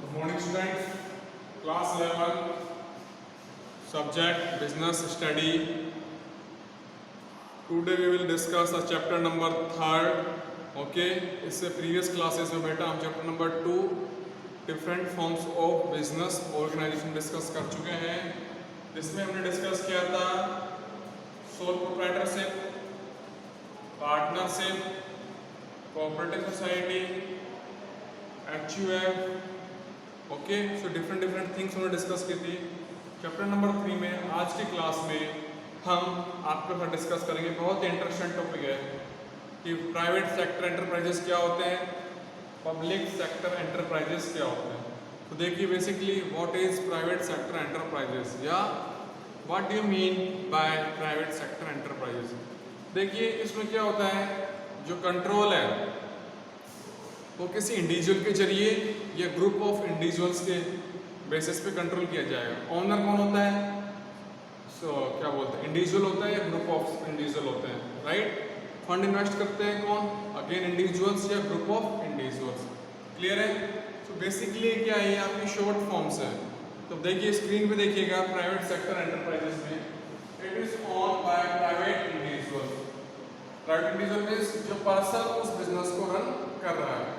Good morning students, class 11, subject business study. Today we will discuss a chapter number 3rd. Okay, इससे previous classes में बेटा हम chapter number 2 different forms of business organization discuss कर चुके हैं, जिसमें हमने discuss किया था sole proprietorship, partnership, cooperative society, HUF. Okay, so different things हमने डिस्कस की थी चैप्टर नंबर 3 में। आज की क्लास में हम आपके साथ डिस्कस करेंगे, बहुत ही इंटरेस्टिंग टॉपिक है कि प्राइवेट सेक्टर एंटरप्राइजेस क्या होते हैं, पब्लिक सेक्टर एंटरप्राइजेस क्या होते हैं। तो देखिए basically what is private sector enterprises या what do you mean by private sector enterprises. देखिए इसमें क्या होता है, जो कंट्रोल है वो किसी इंडिविजुअल के जरिए या ग्रुप ऑफ इंडिविजुअल्स के बेसिस पे कंट्रोल किया जाएगा। ओनर कौन होता है, क्या बोलते हैं, इंडिविजुअल होता है या ग्रुप ऑफ इंडिविजुअल होते हैं, राइट। फंड इन्वेस्ट करते हैं कौन, अगेन इंडिविजुअल्स या ग्रुप ऑफ इंडिविजुअल्स। क्लियर है। तो बेसिकली क्या है, ये आपकी शॉर्ट फॉर्म्स है। तो देखिए स्क्रीन पे देखिएगा, प्राइवेट सेक्टर एंटरप्राइजेस में it is owned by private individual. Private individual means जो पर्सन उस बिजनेस को रन कर रहा है।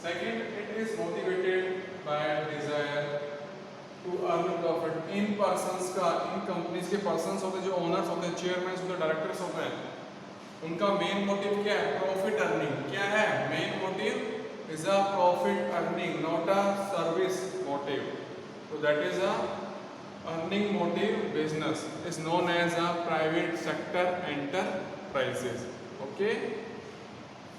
Second, it is motivated by desire to earn profit. In persons का, इन companies के persons होते हैं, जो owners होते हैं, chairmen होते हैं, directors होते हैं, उनका main motive क्या है, profit earning। क्या है main motive is a profit earning, not a service motive. So that is a earning motive business is known as a private sector enterprises. Okay.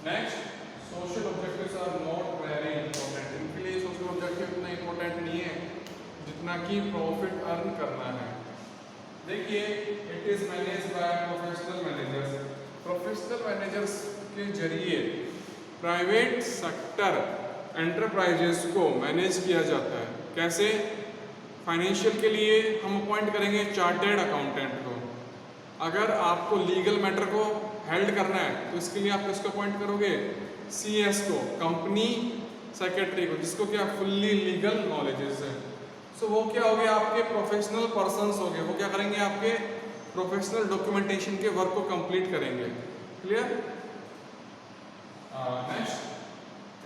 Next. Social objectives are not very important. इनके लिए social objective इतना important नहीं है जितना कि profit earn करना है। देखिए it is manage by professional managers. Professional managers के जरिए प्राइवेट सेक्टर एंटरप्राइजेस को मैनेज किया जाता है। कैसे, फाइनेंशियल के लिए हम अपॉइंट करेंगे चार्टर्ड अकाउंटेंट को। अगर आपको लीगल मैटर को हेल्ड करना है तो इसके लिए आप किसको अपॉइंट करोगे, CS को, कंपनी सेक्रेटरी को, जिसको क्या फुल्ली लीगल नॉलेजेस है। सो वो क्या हो गया, आपके प्रोफेशनल पर्सन्स हो गए। वो क्या करेंगे, आपके प्रोफेशनल डॉक्यूमेंटेशन के वर्क को कंप्लीट करेंगे। Clear. Next,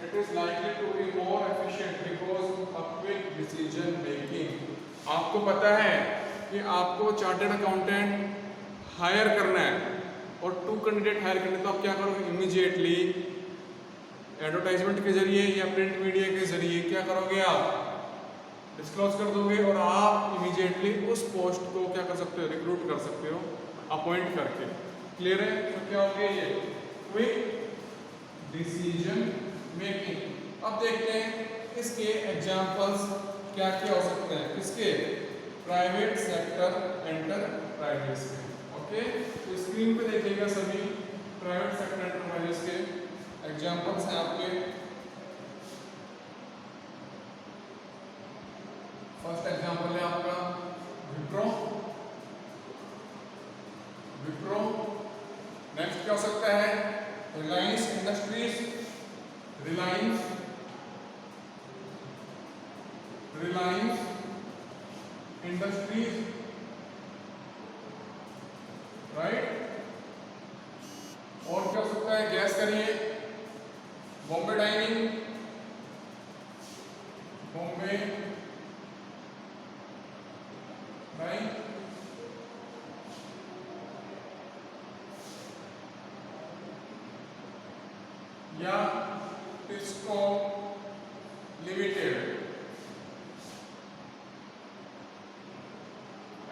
it is likely to be more efficient because of quick decision making. आपको पता है कि आपको चार्टर्ड अकाउंटेंट हायर करना है और 2 कैंडिडेट हायर करने, तो आप क्या करोगे, इमीडिएटली एडवर्टाइजमेंट के जरिए या प्रिंट मीडिया के जरिए क्या करोगे, आप डिस्क्लोज कर दोगे और आप इमीडिएटली उस पोस्ट को क्या कर सकते हो, रिक्रूट कर सकते हो अपॉइंट करके। क्लियर है। तो क्या हो गया ये क्विक डिसीजन मेकिंग। अब देखते हैं इसके एग्जांपल्स क्या क्या हो सकते हैं, किसके, प्राइवेट सेक्टर एंटरप्राइजेस के। ओके, तो स्क्रीन पे देखिएगा सभी प्राइवेट सेक्टर एंटरप्राइजेस के एग्जाम्पल्स हैं आपके। फर्स्ट एग्जाम्पल है आपका विप्रो। विप्रो। नेक्स्ट क्या हो सकता है, Reliance industries. Reliance industries, right. और क्या हो सकता है, गैस करिए, बॉम्बे डाइनिंग, बॉम्बे डाइनिंग, या टिस्को लिमिटेड,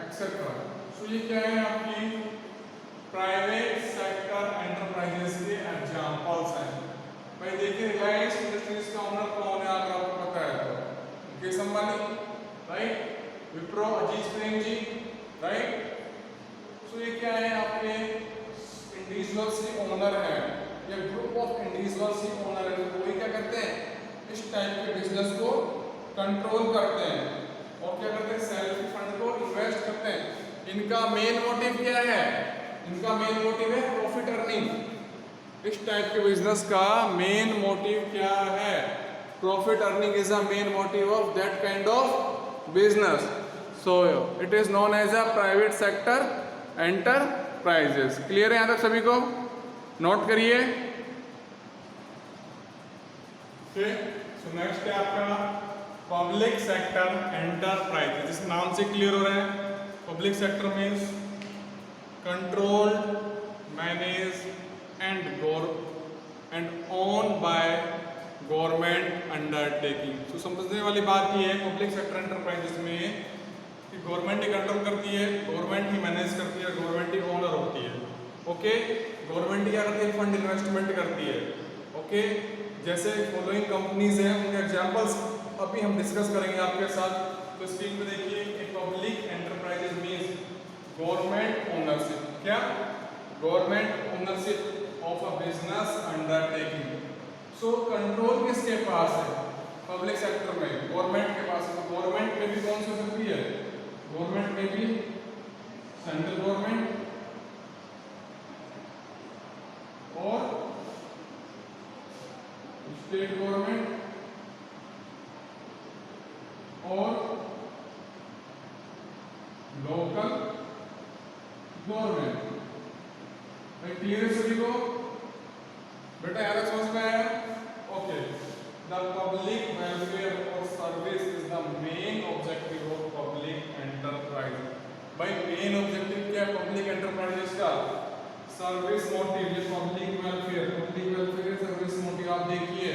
एक्सेट्रा। सो ये क्या है, आपकी प्राइवेट सेक्टर एंटरप्राइजेस के एग्जांपल्स हैं। भाई देखिए रिलायंस इंडस्ट्रीज का ओनर कौन है, अगर आपको पता है तो मुकेश अंबानी, राइट। विप्रो अजीत प्रेम जी, राइट। सो ये क्या है, आपके इंडिविजुअल्स के ओनर है या ग्रुप ऑफ इंडिविजुअल्स के ओनर है। तो वही क्या करते हैं, इस टाइप के बिजनेस को कंट्रोल करते हैं और क्या करते हैं, सेल्फ फंड को इन्वेस्ट करते हैं। इनका मेन मोटिव क्या है, इनका मेन मोटिव है प्रॉफिट अर्निंग। इस टाइप के बिजनेस का मेन मोटिव क्या है, profit earning is a main motive of that kind of business. So it is known as a private sector enterprises. Clear है यहाँ तक सभी को? नोट करिए. ओके, सो नेक्स्ट है आपका पब्लिक सेक्टर एंटरप्राइज. जिस नाम से क्लियर हो रहा है, public sector means controlled, manage and own by government undertaking. तो समझने वाली बात ये है पब्लिक सेक्टर एंटरप्राइजेस में कि गवर्नमेंट ही कंट्रोल करती है, गवर्नमेंट ही मैनेज करती है, गवर्नमेंट ही ओनर होती है. ओके, गवर्नमेंट क्या करती है? फंड इन्वेस्टमेंट करती है. ओके, जैसे फॉलोइंग कंपनीज हैं, उनके एग्जांपल्स अभी हम डिस्कस करेंगे आपके साथ. तो स्क्रीन पे देखिए, a public enterprises means government ownership. क्या? Government ownership of a business undertaking. So control किसके पास है? पब्लिक सेक्टर में गवर्नमेंट के पास है. तो गवर्नमेंट में भी कौन सी हो सकती है? गवर्नमेंट में भी सेंट्रल गवर्नमेंट और स्टेट गवर्नमेंट और लोकल गवर्नमेंट. भाई क्लियर है सभी को? बेटा यार समझ में आया? ओके, द पब्लिक वेलफेयर और service is the main objective of public enterprise. भाई मेन ऑब्जेक्टिव क्या है पब्लिक एंटरप्राइजेस का? Service motive. ये पब्लिक वेलफेयर सर्विस मोटिव. आप देखिए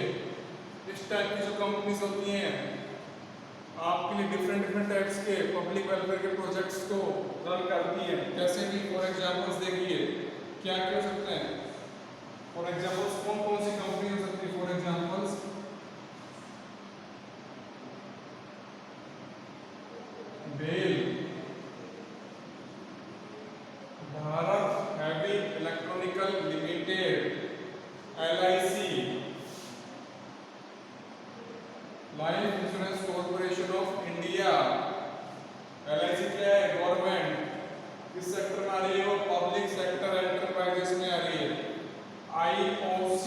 इस टाइप की जो कंपनीज होती हैं आपके लिए डिफरेंट टाइप्स के पब्लिक वेलफेयर के प्रोजेक्ट्स को रन करती है. जैसे कि फॉर एग्जांपल्स देखिए क्या क्या हो सकते हैं. फॉर एग्जांपल्स कौन कौन सी कंपनी हो सकती है? For examples BHEL, Bharat heavy electrical limited, LIC, life insurance corporation of India. LIC क्या है? गवर्नमेंट. किस सेक्टर में आ रही है वो? पब्लिक सेक्टर एंटरप्राइजेस में आ रही है. IOC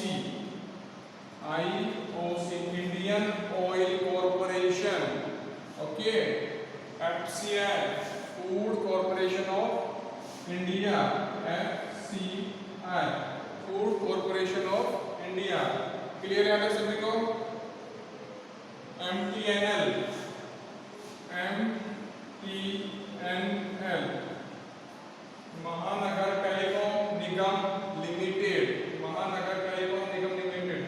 Indian oil corporation. Okay, FCI food corporation of India. FCI food corporation of India. Clear है आप सभी को? MTNL महानगर टेलीकॉम निगम लिमिटेड. महानगर टेलीकॉम निगम लिमिटेड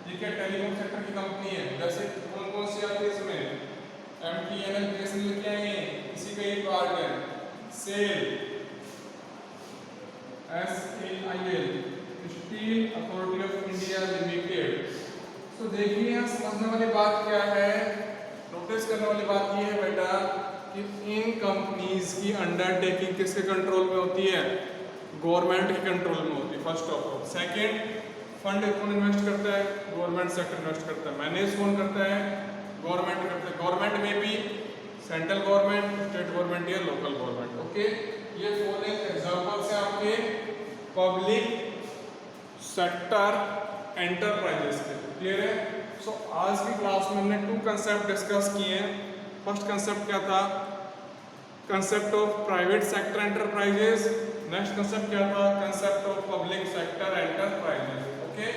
ये क्या टेलीकॉम सेक्टर की कंपनी है. जैसे कौन कौन सी आती है इसमें? MTNL BSNL क्या है? इसी का एक पार्ट है. SAIL SAIL steel authority of India limited. तो देखिए यहाँ समझने वाली बात क्या है, नोटिस करने वाली बात ये है बेटा कि इन कंपनीज की अंडरटेकिंग किसके कंट्रोल में होती है? गवर्नमेंट के कंट्रोल में होती है. First of all. Second, fund कौन इन्वेस्ट करता है? गवर्नमेंट सेक्टर इन्वेस्ट करता है. मैनेज कौन करता है? गवर्नमेंट करता है. गवर्नमेंट में भी सेंट्रल गवर्नमेंट, स्टेट गवर्नमेंट या लोकल गवर्नमेंट. ओके, ये फॉलोइंग एग्जांपल्स हैं आपके पब्लिक सेक्टर एंटरप्राइजेस के. क्लियर है? सो आज की क्लास में हमने 2 कंसेप्ट डिस्कस किए हैं. फर्स्ट कंसेप्ट क्या था? Concept of private sector enterprises. Next concept क्या था? Concept of public sector enterprises. Okay,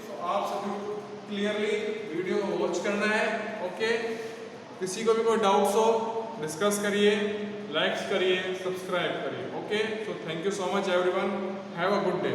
so आप सभी को क्लियरली वीडियो वॉच करना है. ओके, किसी को भी कोई डाउट्स हो डिस्कस करिए, लाइक्स करिए, सब्सक्राइब करिए. Okay, so thank you so much everyone. Have a good day.